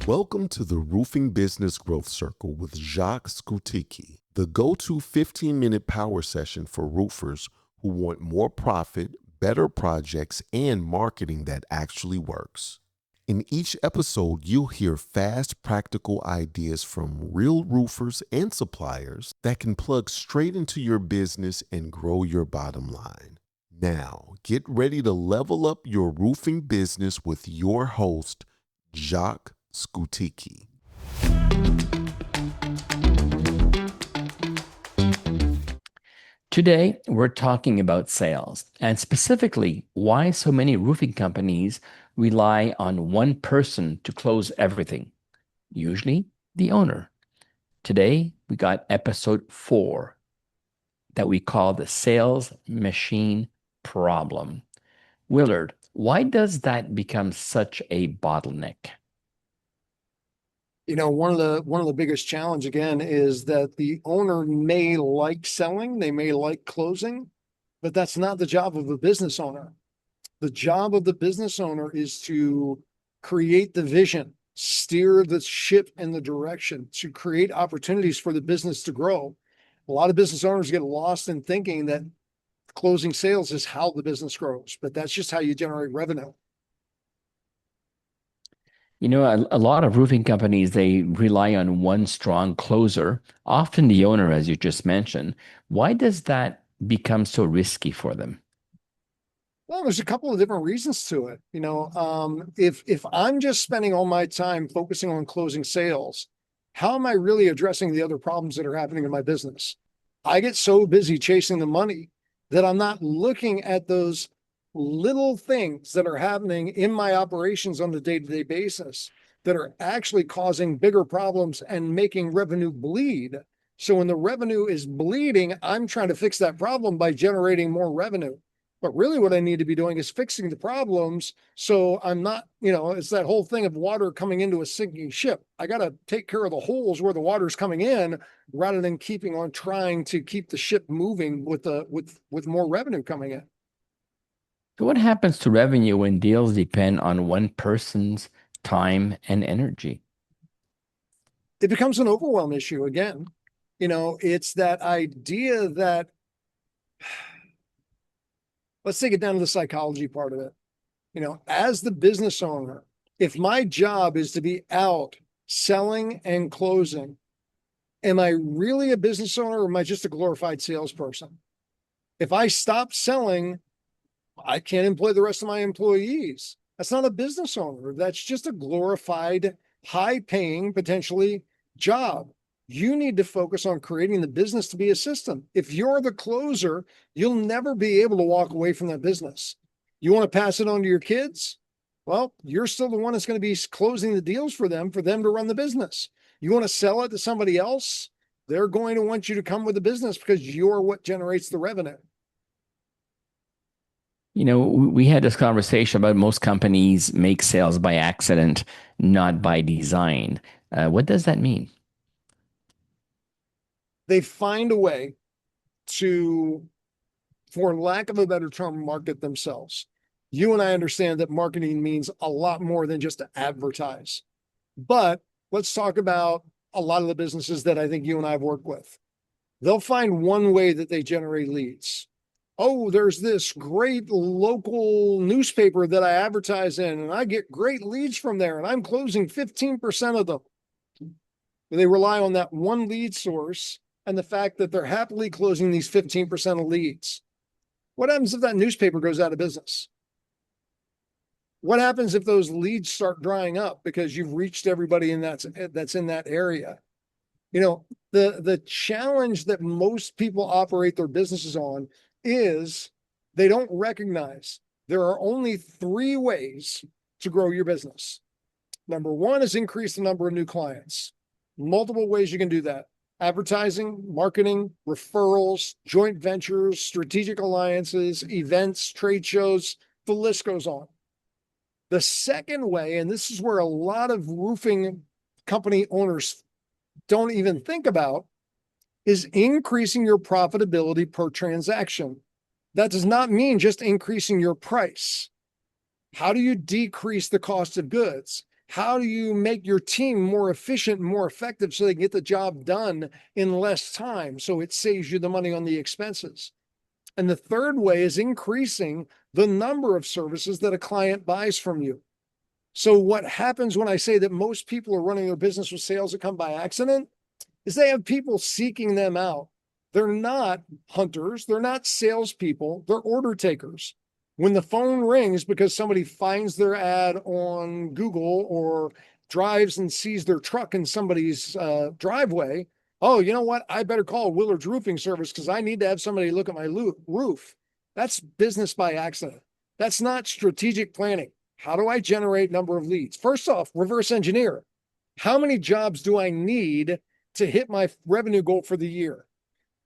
Welcome to the Roofing Business Growth Circle with Jacques Skuteeki, the go-to 15-minute power session for roofers who want more profit, better projects, and marketing that actually works. In each episode, you'll hear fast, practical ideas from real roofers and suppliers that can plug straight into your business and grow your bottom line. Now, get ready to level up your roofing business with your host, Jacques Skuteeki. Today, we're talking about sales, and specifically why so many roofing companies rely on one person to close everything, usually the owner. Today, we got episode 4 that we call the sales machine problem. Willard, why does that become such a bottleneck? One of the biggest challenge again is that the owner may like selling, they may like closing, but that's not the job of a business owner. The job of the business owner is to create the vision, steer the ship in the direction, to create opportunities for the business to grow. A lot of business owners get lost in thinking that closing sales is how the business grows, but that's just how you generate revenue. You know, a lot of roofing companies, they rely on one strong closer, often the owner, as you just mentioned. Why does that become so risky for them? Well, there's a couple of different reasons to it. If I'm just spending all my time focusing on closing sales, how am I really addressing the other problems that are happening in my business? I get so busy chasing the money that I'm not looking at those little things that are happening in my operations on a day-to-day basis that are actually causing bigger problems and making revenue bleed. So when the revenue is bleeding, I'm trying to fix that problem by generating more revenue. But really what I need to be doing is fixing the problems. So I'm not, it's that whole thing of water coming into a sinking ship. I got to take care of the holes where the water's coming in rather than keeping on trying to keep the ship moving with more revenue coming in. So what happens to revenue when deals depend on one person's time and energy? It becomes an overwhelm issue again. It's that idea that, let's take it down to the psychology part of it. As the business owner, if my job is to be out selling and closing, am I really a business owner or am I just a glorified salesperson? If I stop selling, I can't employ the rest of my employees. That's not a business owner. That's just a glorified, high-paying, potentially job. You need to focus on creating the business to be a system. If you're the closer, you'll never be able to walk away from that business. You want to pass it on to your kids? Well, you're still the one that's going to be closing the deals for them to run the business. You want to sell it to somebody else? They're going to want you to come with the business because you're what generates the revenue. You know, we had this conversation about most companies make sales by accident, not by design. What does that mean? They find a way to, for lack of a better term, market themselves. You and I understand that marketing means a lot more than just to advertise. But let's talk about a lot of the businesses that I think you and I have worked with. They'll find one way that they generate leads. Oh, there's this great local newspaper that I advertise in, and I get great leads from there, and I'm closing 15% of them. They rely on that one lead source and the fact that they're happily closing these 15% of leads. What happens if that newspaper goes out of business? What happens if those leads start drying up because you've reached everybody that's in that area? The challenge that most people operate their businesses on is they don't recognize there are only 3 ways to grow your business. Number 1 is increase the number of new clients. Multiple ways you can do that. Advertising, marketing, referrals, joint ventures, strategic alliances, events, trade shows, the list goes on. The second way, and this is where a lot of roofing company owners don't even think about, is increasing your profitability per transaction. That does not mean just increasing your price. How do you decrease the cost of goods? How do you make your team more efficient and more effective so they can get the job done in less time? So it saves you the money on the expenses. And the third way is increasing the number of services that a client buys from you. So what happens when I say that most people are running their business with sales that come by accident is they have people seeking them out. They're not hunters. They're not salespeople. They're order takers. When the phone rings because somebody finds their ad on Google or drives and sees their truck in somebody's driveway, oh, you know what? I better call Willard's roofing service because I need to have somebody look at my roof. That's business by accident. That's not strategic planning. How do I generate number of leads? First off, reverse engineer. How many jobs do I need to hit my revenue goal for the year?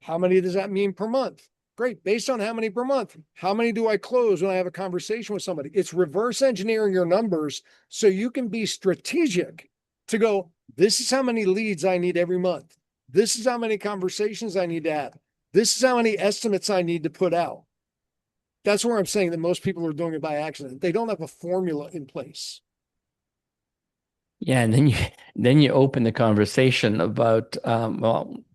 How many does that mean per month? Great. Based on how many per month, how many do I close when I have a conversation with somebody? It's reverse engineering your numbers so you can be strategic to go, this is how many leads I need every month. This is how many conversations I need to have. This is how many estimates I need to put out. That's where I'm saying that most people are doing it by accident. They don't have a formula in place. Yeah, and then you open the conversation about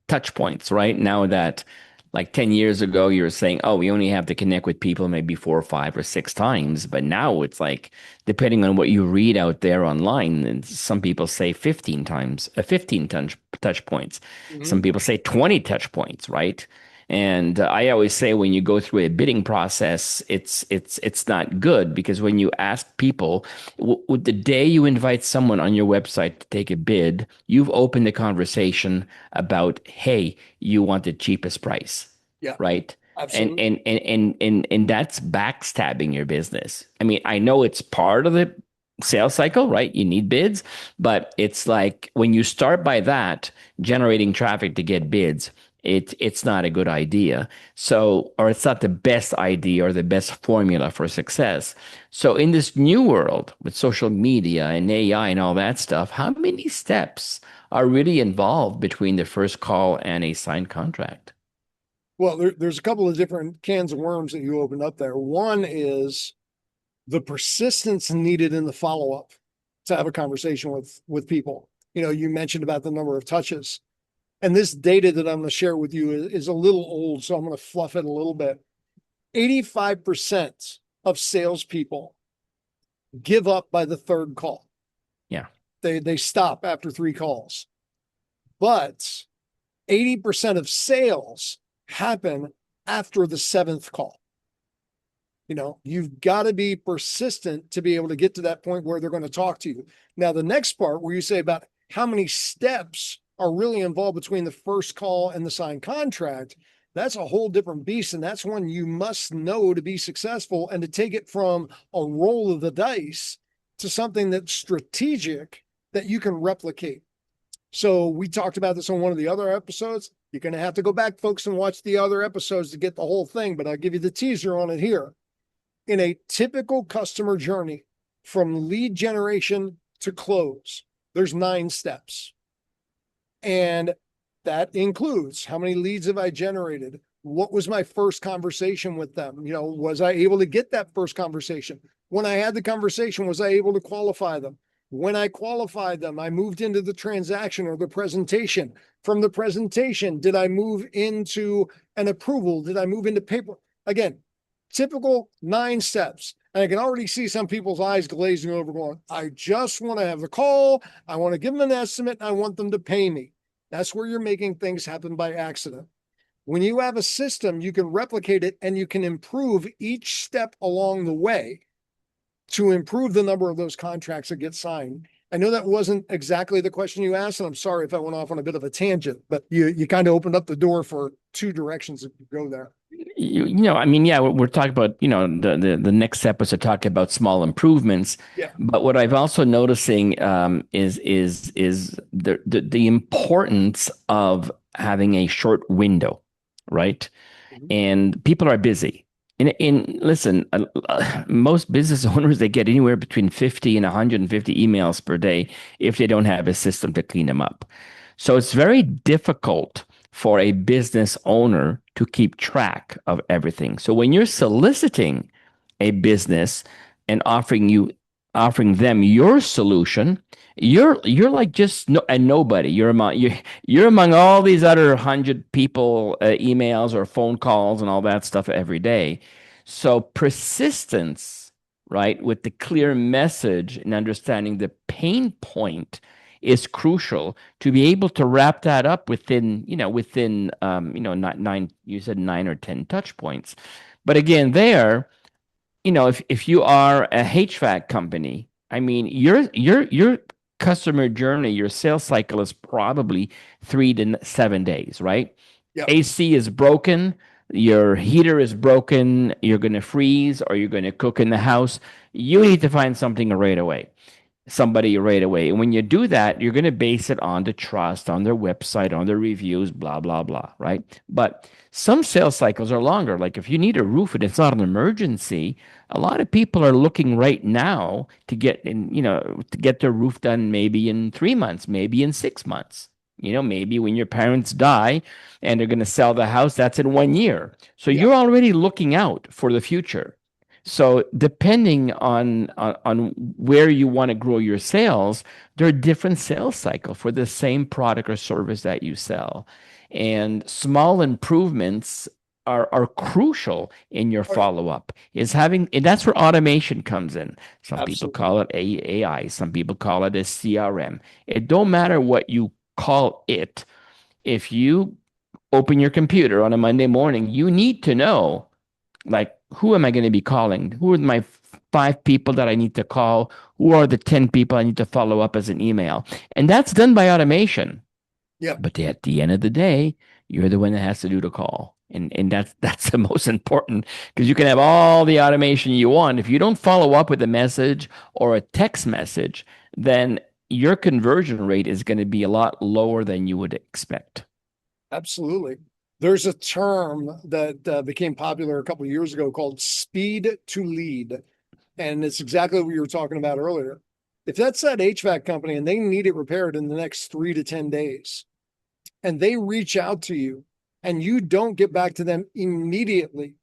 touch points, right? Now that like 10 years ago you were saying, oh, we only have to connect with people maybe 4 or 5 or 6 times, but now it's like depending on what you read out there online, and some people say 15 times, 15 touch points. Some people say 20 touch points, right? And I always say when you go through a bidding process, it's not good because when you ask people, the day you invite someone on your website to take a bid, you've opened the conversation about, hey, you want the cheapest price, Yeah, right? absolutely. And that's backstabbing your business. I mean, I know it's part of the sales cycle, right? You need bids, but it's like when you start by that, generating traffic to get bids, it's not a good idea. So, or it's not the best idea or the best formula for success. So in this new world with social media and AI and all that stuff, how many steps are really involved between the first call and a signed contract? Well, there's a couple of different cans of worms that you opened up there. One is the persistence needed in the follow-up to have a conversation with people. You know, you mentioned about the number of touches. And this data that I'm going to share with you is a little old, so I'm going to fluff it a little bit. 85% of salespeople give up by the third call. Yeah. They stop after 3 calls. But 80% of sales happen after the 7th call. You know, you've got to be persistent to be able to get to that point where they're going to talk to you. Now, the next part where you say about how many steps are really involved between the first call and the signed contract, that's a whole different beast. And that's one you must know to be successful and to take it from a roll of the dice to something that's strategic that you can replicate. So we talked about this on one of the other episodes. You're going to have to go back, folks, and watch the other episodes to get the whole thing, but I'll give you the teaser on it here. In a typical customer journey from lead generation to close, there's 9 steps. And that includes how many leads have I generated? What was my first conversation with them? You know, was I able to get that first conversation? When I had the conversation, was I able to qualify them? When I qualified them, I moved into the transaction or the presentation. From the presentation, did I move into an approval? Did I move into paper? Again, typical 9 steps. And I can already see some people's eyes glazing over going, I just want to have the call. I want to give them an estimate. And I want them to pay me. That's where you're making things happen by accident. When you have a system, you can replicate it and you can improve each step along the way to improve the number of those contracts that get signed. I know that wasn't exactly the question you asked, and I'm sorry if I went off on a bit of a tangent, but you kind of opened up the door for 2 directions that could go there. You know, I mean, yeah, we're talking about, you know, the next step was to talk about small improvements. Yeah. But what I've also noticing is the importance of having a short window, right? Mhm. And people are busy. Listen, most business owners, they get anywhere between 50 and 150 emails per day if they don't have a system to clean them up. So it's very difficult for a business owner to keep track of everything. So when you're soliciting a business and offering you offering them your solution, you're like just a nobody. You're among all these other 100 people, emails or phone calls and all that stuff every day. So persistence, right, with the clear message and understanding the pain point is crucial to be able to wrap that up within nine, you said 9 or 10 touch points. But again, if you are a HVAC company, I mean, your customer journey, your sales cycle is probably 3 to 7 days, right? Yep. AC is broken, your heater is broken, you're going to freeze or you're going to cook in the house. You need to find something right away. Somebody right away. And when you do that, you're going to base it on the trust, on their website, on their reviews, blah, blah, blah, right? But some sales cycles are longer. Like if you need a roof and it's not an emergency, a lot of people are looking right now to get their roof done maybe in 3 months, maybe in 6 months. Maybe when your parents die and they're going to sell the house, that's in 1 year. So Yeah. you're already looking out for the future. So depending on where you want to grow your sales, there are different sales cycles for the same product or service that you sell. And small improvements are crucial in your follow-up. And that's where automation comes in. Some Absolutely. people call it AI, some people call it a CRM. It don't matter what you call it. If you open your computer on a Monday morning, you need to know, like, who am I going to be calling? Who are my 5 people that I need to call? Who are the 10 people I need to follow up as an email? And that's done by automation. Yeah. But at the end of the day, you're the one that has to do the call. And that's the most important, because you can have all the automation you want. If you don't follow up with a message or a text message, then your conversion rate is going to be a lot lower than you would expect. Absolutely. There's a term that became popular a couple of years ago called speed to lead. And it's exactly what you were talking about earlier. If that's that HVAC company and they need it repaired in the next 3 to 10 days, and they reach out to you and you don't get back to them immediately,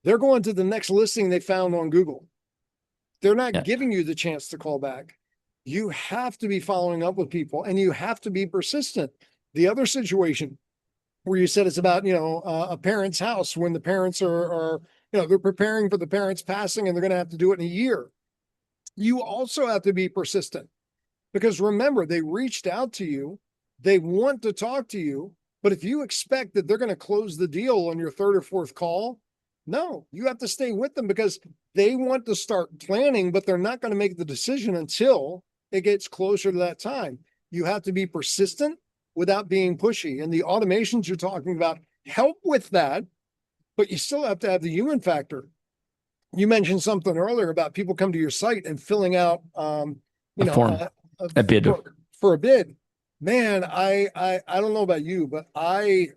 they're going to the next listing they found on Google. They're not giving you the chance to call back. You have to be following up with people and you have to be persistent. The other situation where you said it's about, a parent's house, when the parents are they're preparing for the parents passing and they're going to have to do it in a year. You also have to be persistent, because remember, they reached out to you. They want to talk to you. But if you expect that they're going to close the deal on your 3rd or 4th call, no, you have to stay with them, because they want to start planning, but they're not going to make the decision until it gets closer to that time. You have to be persistent without being pushy. And the automations you're talking about help with that, but you still have to have the human factor. You mentioned something earlier about people come to your site and filling out, form, a bid for a bid. Man, I don't know about you, but I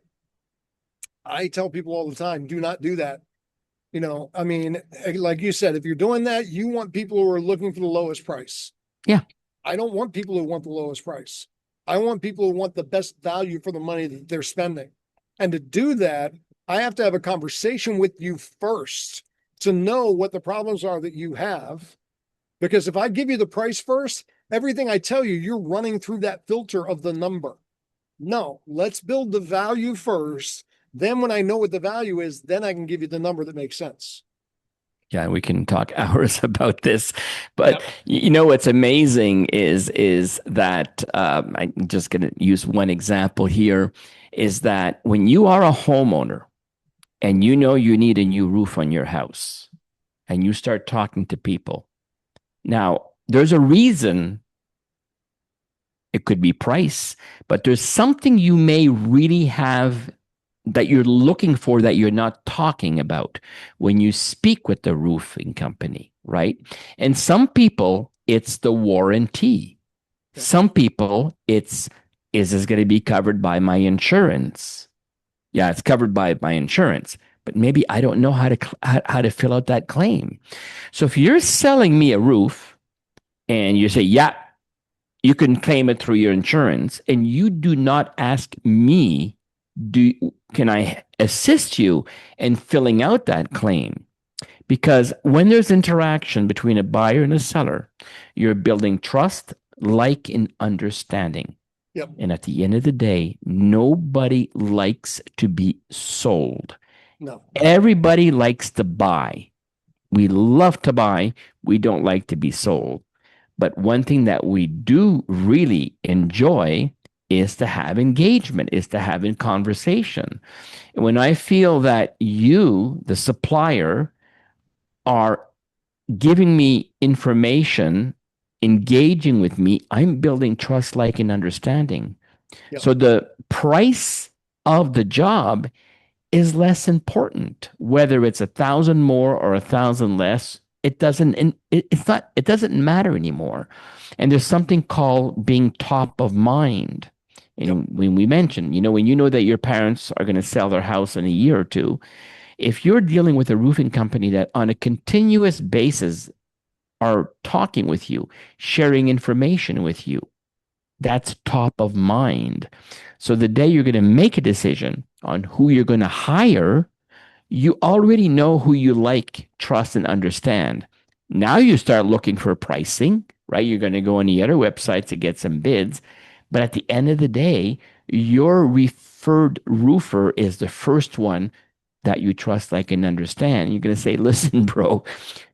tell people all the time, do not do that. I mean, like you said, if you're doing that, you want people who are looking for the lowest price. Yeah. I don't want people who want the lowest price. I want people who want the best value for the money that they're spending. And to do that, I have to have a conversation with you first to know what the problems are that you have. Because if I give you the price first, everything I tell you, you're running through that filter of the number. No, let's build the value first. Then when I know what the value is, then I can give you the number that makes sense. Yeah, we can talk hours about this, but what's amazing is that I'm just going to use one example here, is that when you are a homeowner and you need a new roof on your house and you start talking to people, now there's a reason. It could be price, but there's something you may really have that you're looking for that you're not talking about when you speak with the roofing company, right? And some people, it's the warranty. Some people, is this going to be covered by my insurance? Yeah, it's covered by my insurance, but maybe I don't know how to fill out that claim. So if you're selling me a roof and you say, yeah, you can claim it through your insurance, and you do not ask me, can I assist you in filling out that claim? Because when there's interaction between a buyer and a seller, you're building trust, like, and understanding. Yep. And at the end of the day, nobody likes to be sold. No. Everybody likes to buy. We love to buy. We don't like to be sold. But one thing that we do really enjoy is to have engagement, is to have a conversation. And when I feel that you, the supplier, are giving me information, engaging with me, I'm building trust, like, and understanding. Yep. So the price of the job is less important, whether it's 1,000 more or 1,000 less. It doesn't matter anymore. And there's something called being top of mind. And Yep. when we mentioned, when you know that your parents are going to sell their house in a year or two, if you're dealing with a roofing company that on a continuous basis are talking with you, sharing information with you, that's top of mind. So the day you're going to make a decision on who you're going to hire, you already know who you like, trust, and understand. Now you start looking for pricing, right? You're going to go on the other websites to get some bids. But at the end of the day, your referred roofer is the first one that you trust, like, and understand. You're going to say, listen, bro,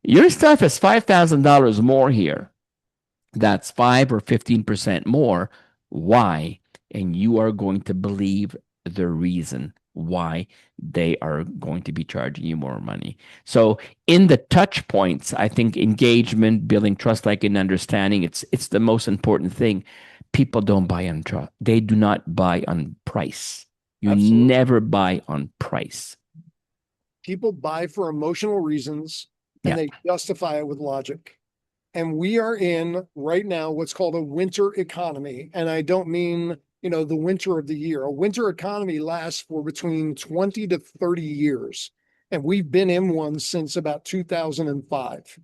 your stuff is $5,000 more here. That's 5 or 15% more. Why? And you are going to believe the reason why they are going to be charging you more money. So in the touch points, I think engagement, building trust, like, and understanding, it's the most important thing. People don't buy on trust. They do not buy on price. You Absolutely. never buy on price. People buy for emotional reasons and they justify it with logic. And we are in right now what's called a winter economy. And I don't mean, the winter of the year. A winter economy lasts for between 20 to 30 years. And we've been in one since about 2005.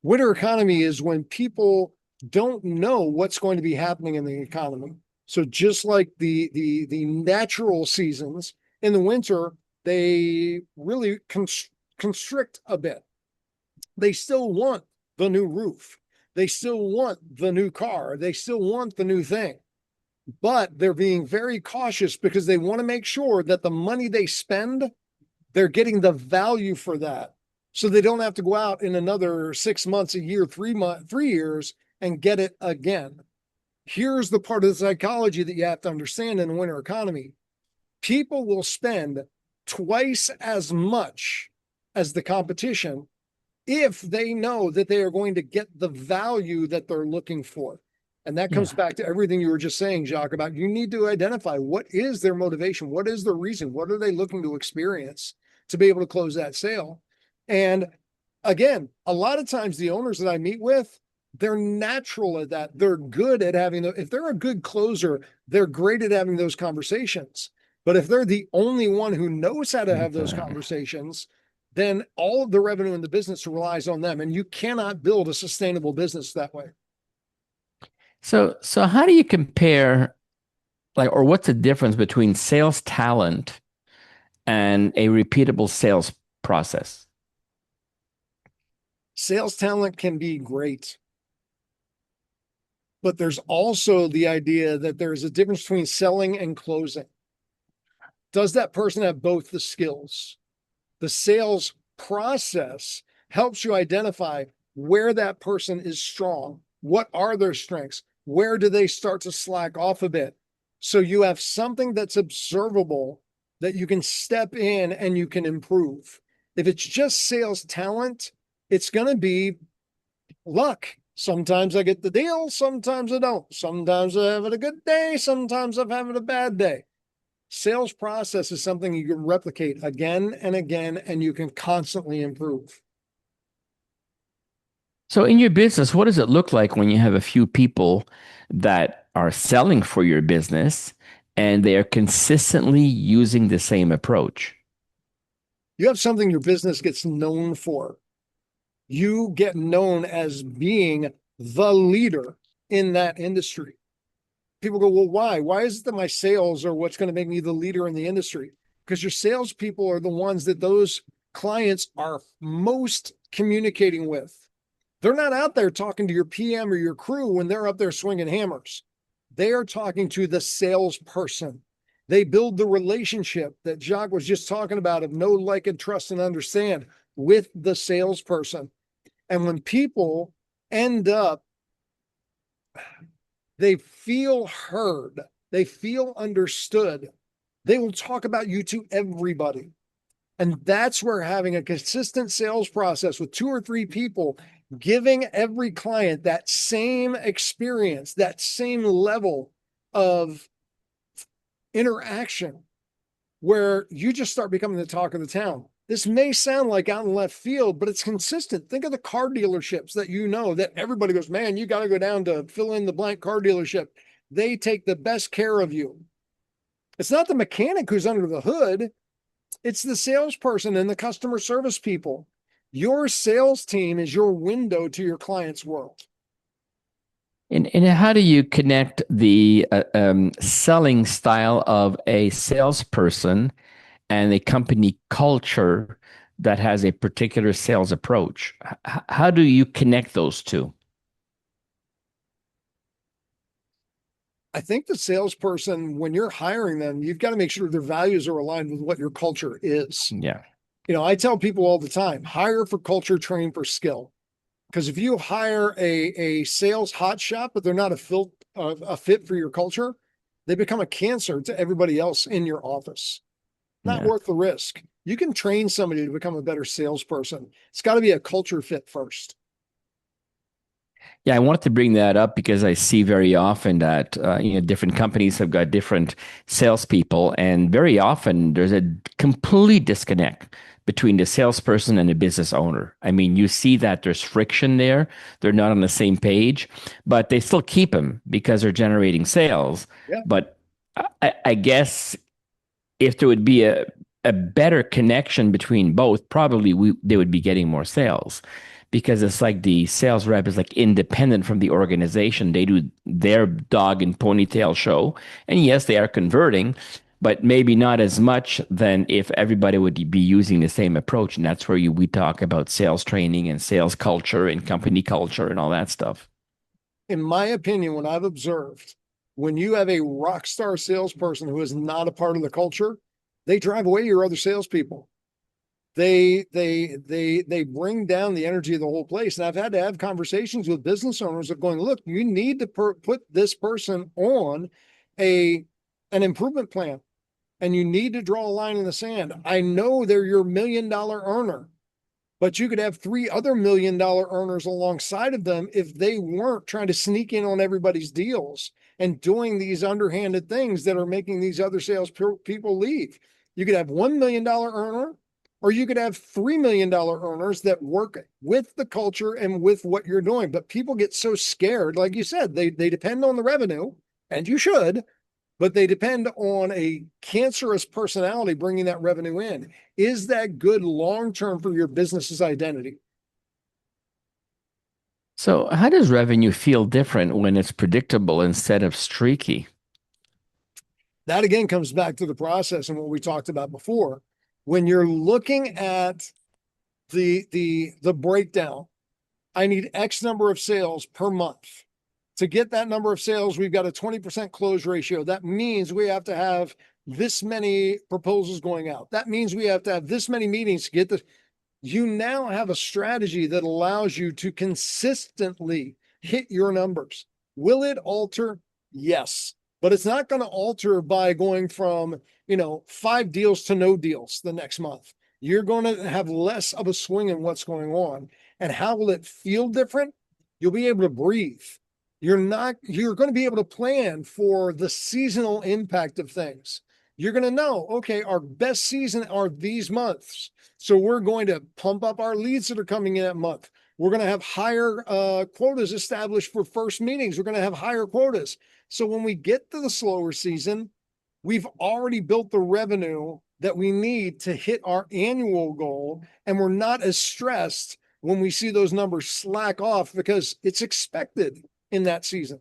Winter economy is when people don't know what's going to be happening in the economy. So just like the natural seasons in the winter, they really constrict a bit. They still want the new roof. They still want the new car. They still want the new thing. But they're being very cautious because they want to make sure that the money they spend, they're getting the value for that. So they don't have to go out in another 6 months, a year, 3 years and get it again. Here's the part of the psychology that you have to understand in the winter economy. People will spend twice as much as the competition if they know that they are going to get the value that they're looking for. And that comes back to everything you were just saying, Jacques, about you need to identify what is their motivation, what is the reason, what are they looking to experience to be able to close that sale. And again, a lot of times the owners that I meet with, they're natural at that. They're good at having, if they're a good closer, they're great at having those conversations. But if they're the only one who knows how to have those conversations, then all of the revenue in the business relies on them. And you cannot build a sustainable business that way. So how do you compare, or what's the difference between sales talent and a repeatable sales process? Sales talent can be great. But there's also the idea that there's a difference between selling and closing. Does that person have both the skills? The sales process helps you identify where that person is strong. What are their strengths? Where do they start to slack off a bit? So you have something that's observable that you can step in and you can improve. If it's just sales talent, it's going to be luck. Sometimes I get the deal, sometimes I don't. Sometimes I'm having a good day, sometimes I'm having a bad day. Sales process is something you can replicate again and again, and you can constantly improve. So in your business, what does it look like when you have a few people that are selling for your business and they are consistently using the same approach? You have something your business gets known for. You get known as being the leader in that industry. People go, well, why? Why is it that my sales are what's going to make me the leader in the industry? Because your salespeople are the ones that those clients are most communicating with. They're not out there talking to your PM or your crew when they're up there swinging hammers. They are talking to the salesperson. They build the relationship that Jacques was just talking about of know, like, and trust and understand with the salesperson. And when people end up, they feel heard, they feel understood, they will talk about you to everybody. And that's where having a consistent sales process with 2 or 3 people giving every client that same experience, that same level of interaction, where you just start becoming the talk of the town. This may sound like out in left field, but it's consistent. Think of the car dealerships that that everybody goes, man, you got to go down to fill in the blank car dealership. They take the best care of you. It's not the mechanic who's under the hood. It's the salesperson and the customer service people. Your sales team is your window to your client's world. And how do you connect the selling style of a salesperson and a company culture that has a particular sales approach? How do you connect those two? I think the salesperson, when you're hiring them, you've got to make sure their values are aligned with what your culture is. Yeah. I tell people all the time, hire for culture, train for skill. Because if you hire a sales hotshot, but they're not a fit for your culture, they become a cancer to everybody else in your office. Not worth the risk. You can train somebody to become a better salesperson. It's got to be a culture fit first. Yeah, I wanted to bring that up because I see very often that different companies have got different salespeople, and very often there's a complete disconnect between the salesperson and the business owner. I mean, you see that there's friction there. They're not on the same page, but they still keep them because they're generating sales. Yeah. But I guess if there would be a better connection between both, probably they would be getting more sales. Because it's like the sales rep is like independent from the organization. They do their dog and ponytail show. And yes, they are converting, but maybe not as much than if everybody would be using the same approach. And that's where we talk about sales training and sales culture and company culture and all that stuff. In my opinion, what I've observed, when you have a rock star salesperson who is not a part of the culture, they drive away your other salespeople. They bring down the energy of the whole place. And I've had to have conversations with business owners of going, look, you need to put this person on an improvement plan, and you need to draw a line in the sand. I know they're your $1 million earner, but you could have 3 other $1 million earners alongside of them if they weren't trying to sneak in on everybody's deals and doing these underhanded things that are making these other sales people leave. You could have $1 million earner, or you could have $3 million earners that work with the culture and with what you're doing. But people get so scared. Like you said, they depend on the revenue, and you should, but they depend on a cancerous personality bringing that revenue in. Is that good long-term for your business's identity? So how does revenue feel different when it's predictable instead of streaky? That again comes back to the process and what we talked about before. When you're looking at the breakdown, I need X number of sales per month. To get that number of sales, we've got a 20% close ratio. That means we have to have this many proposals going out. That means we have to have this many meetings to get this. You now have a strategy that allows you to consistently hit your numbers. Will it alter? Yes. But it's not going to alter by going from, 5 deals to no deals the next month. You're going to have less of a swing in what's going on. And how will it feel different? You'll be able to breathe. You're going to be able to plan for the seasonal impact of things. You're going to know, okay, our best season are these months. So we're going to pump up our leads that are coming in that month. We're going to have higher quotas established for first meetings. We're going to have higher quotas. So when we get to the slower season, we've already built the revenue that we need to hit our annual goal. And we're not as stressed when we see those numbers slack off because it's expected in that season.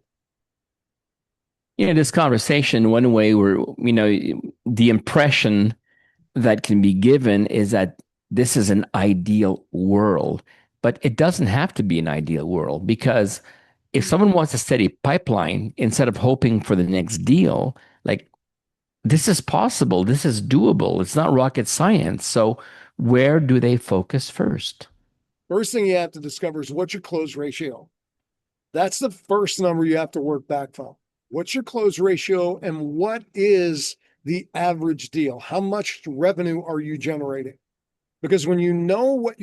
This conversation, one way where, the impression that can be given is that this is an ideal world, but it doesn't have to be an ideal world, because if someone wants a steady pipeline instead of hoping for the next deal, like, this is possible, this is doable, it's not rocket science. So where do they focus first? First thing you have to discover is what's your close ratio. That's the first number you have to work back from. What's your close ratio and what is the average deal? How much revenue are you generating? Because when you know what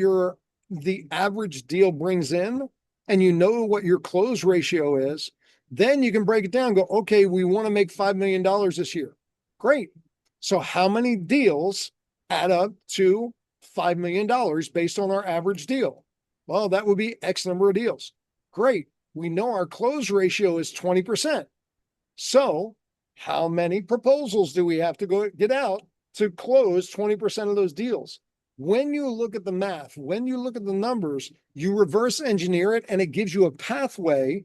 the average deal brings in and you know what your close ratio is, then you can break it down and go, okay, we want to make $5 million this year. Great. So how many deals add up to $5 million based on our average deal? Well, that would be X number of deals. Great. We know our close ratio is 20%. So how many proposals do we have to go get out to close 20% of those deals? When you look at the math, when you look at the numbers, you reverse engineer it and it gives you a pathway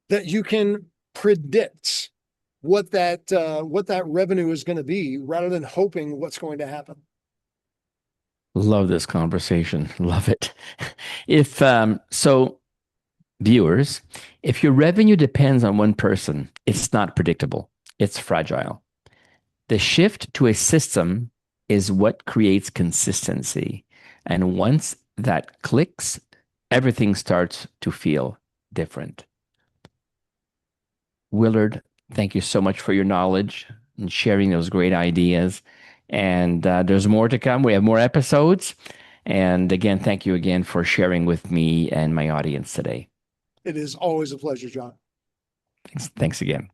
that you can predict what that revenue is going to be rather than hoping what's going to happen. Love this conversation. Love it. If so, viewers, if your revenue depends on one person, it's not predictable. It's fragile. The shift to a system is what creates consistency. And once that clicks, everything starts to feel different. Willard, thank you so much for your knowledge and sharing those great ideas. And there's more to come. We have more episodes. And again, thank you again for sharing with me and my audience today. It is always a pleasure, John. Thanks again.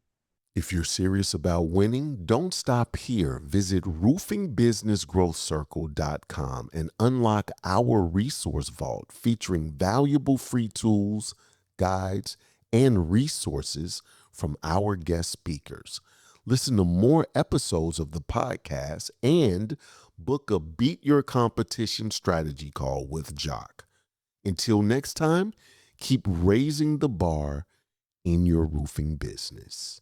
If you're serious about winning, don't stop here. Visit roofingbusinessgrowthcircle.com and unlock our resource vault featuring valuable free tools, guides, and resources from our guest speakers. Listen to more episodes of the podcast and book a Beat Your Competition strategy call with Jacques. Until next time, keep raising the bar in your roofing business.